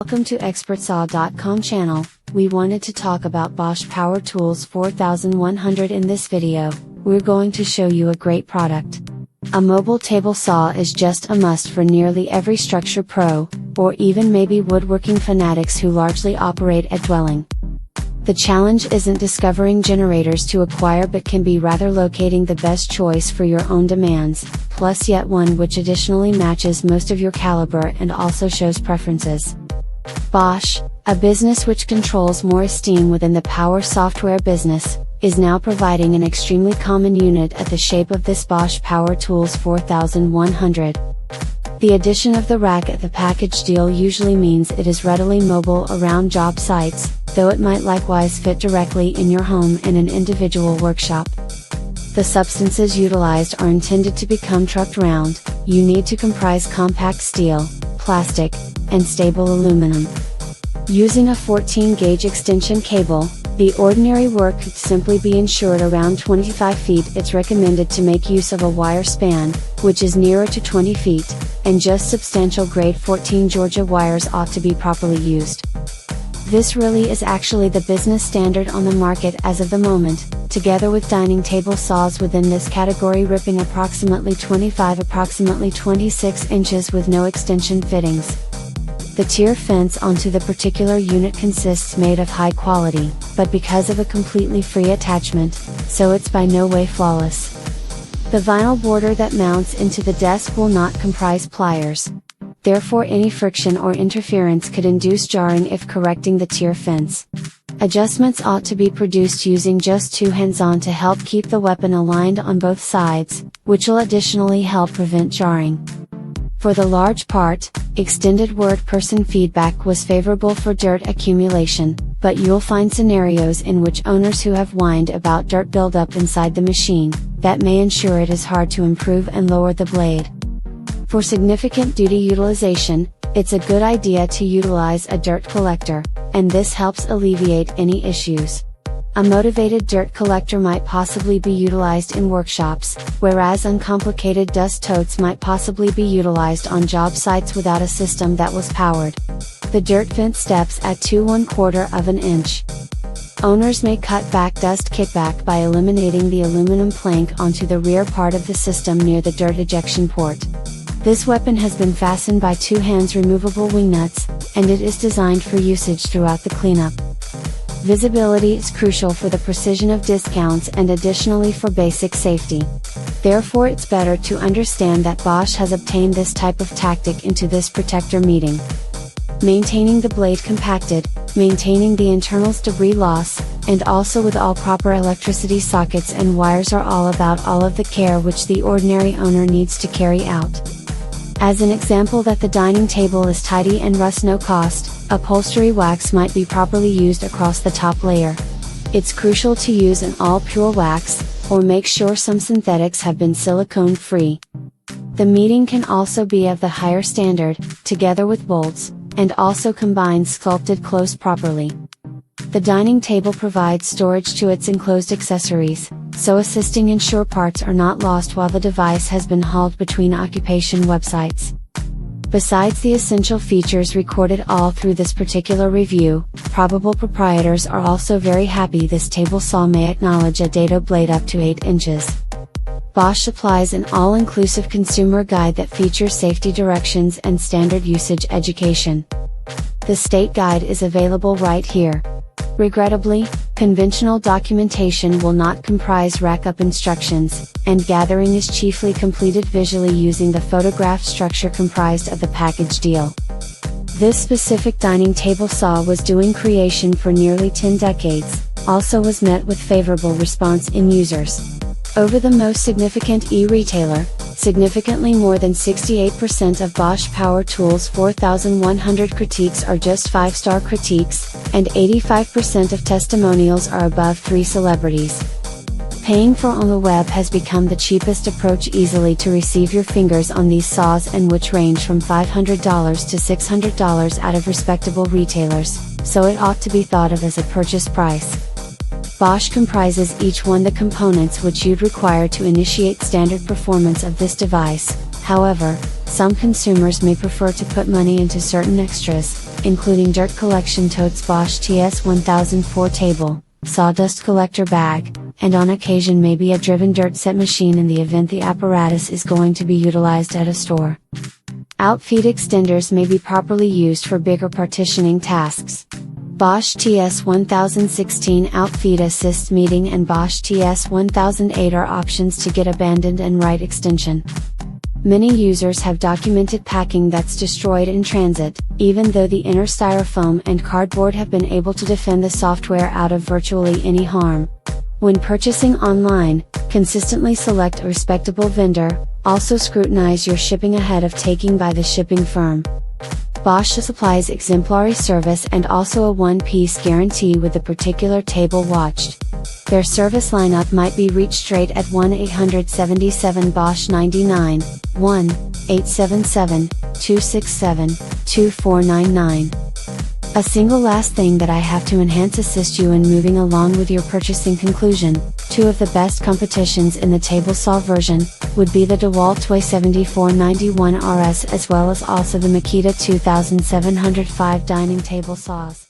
Welcome to expertsaw.com channel. We wanted to talk about Bosch Power Tools 4100. In this video, we're going to show you a great product. A mobile table saw is just a must for nearly every structure pro, or even maybe woodworking fanatics who largely operate at dwelling. The challenge isn't discovering generators to acquire, but can be rather locating the best choice for your own demands, plus yet one which additionally matches most of your caliber and also shows preferences. Bosch, a business which controls more esteem within the power software business, is now providing an extremely common unit at the shape of this Bosch Power Tools 4100. The addition of the rack at the package deal usually means it is readily mobile around job sites, though it might likewise fit directly in your home in an individual workshop. The substances utilized are intended to become trucked round. You need to comprise compact steel, plastic, and stable aluminum. Using a 14-gauge extension cable, the ordinary work could simply be ensured around 25 feet. It's recommended to make use of a wire span, which is nearer to 20 feet, and just substantial grade 14 Georgia wires ought to be properly used. This really is actually the business standard on the market as of the moment, together with dining table saws within this category ripping approximately 26 inches with no extension fittings. The tier fence onto the particular unit consists made of high quality, but because of a completely free attachment, so it's by no way flawless. The vinyl border that mounts into the desk will not comprise pliers. Therefore any friction or interference could induce jarring if correcting the tier fence. Adjustments ought to be produced using just two hands-on to help keep the weapon aligned on both sides, which will additionally help prevent jarring. For the large part, extended word-person feedback was favorable for dirt accumulation, but you'll find scenarios in which owners who have whined about dirt buildup inside the machine, that may ensure it is hard to improve and lower the blade. For significant duty utilization, it's a good idea to utilize a dirt collector, and this helps alleviate any issues. A motivated dirt collector might possibly be utilized in workshops, whereas uncomplicated dust totes might possibly be utilized on job sites without a system that was powered. The dirt fence steps at 2 1/4 inch. Owners may cut back dust kickback by eliminating the aluminum plank onto the rear part of the system near the dirt ejection port. This weapon has been fastened by 2 hands removable wing nuts, and it is designed for usage throughout the cleanup. Visibility is crucial for the precision of discounts and additionally for basic safety. Therefore it's better to understand that Bosch has obtained this type of tactic into this protector meeting. Maintaining the blade compacted, maintaining the internals debris loss, and also with all proper electricity sockets and wires are all about all of the care which the ordinary owner needs to carry out. As an example that the dining table is tidy and rust no cost, upholstery wax might be properly used across the top layer. It's crucial to use an all pure wax, or make sure some synthetics have been silicone free. The meeting can also be of the higher standard, together with bolts, and also combines sculpted close properly. The dining table provides storage to its enclosed accessories, so assisting ensure parts are not lost while the device has been hauled between occupation websites. Besides the essential features recorded all through this particular review, probable proprietors are also very happy this table saw may acknowledge a dado blade up to 8 inches. Bosch supplies an all-inclusive consumer guide that features safety directions and standard usage education. The state guide is available right here. Regrettably, conventional documentation will not comprise rack-up instructions, and gathering is chiefly completed visually using the photographed structure comprised of the package deal. This specific dining table saw was doing creation for nearly 10 decades, also was met with favorable response in users. Over the most significant e-retailer, significantly more than 68% of Bosch Power Tools 4100 critiques are just 5-star critiques, and 85% of testimonials are above 3 celebrities. Paying for on the web has become the cheapest approach easily to receive your fingers on these saws, and which range from $500 to $600 out of respectable retailers, so it ought to be thought of as a purchase price. Bosch comprises each one the components which you'd require to initiate standard performance of this device, However, some consumers may prefer to put money into certain extras, including dirt collection totes, Bosch TS1004 table, sawdust collector bag, and on occasion maybe a driven dirt set machine in the event the apparatus is going to be utilized at a store. Outfeed extenders may be properly used for bigger partitioning tasks. Bosch TS1016 Outfeed Assist Meeting and Bosch TS1008 are options to get abandoned and right extension. Many users have documented packing that's destroyed in transit, even though the inner styrofoam and cardboard have been able to defend the software out of virtually any harm. When purchasing online, consistently select a respectable vendor, also scrutinize your shipping ahead of taking by the shipping firm. Bosch supplies exemplary service and also a one-piece guarantee with the particular table watched. Their service lineup might be reached straight at 1-877-BOSCH 99, 1-877-267-2499. A single last thing that I have to enhance assist you in moving along with your purchasing conclusion. Two of the best competitions in the Tablesaw version would be the DeWalt Toy 7491 RS as well as also the Makita 2705 dining table saws.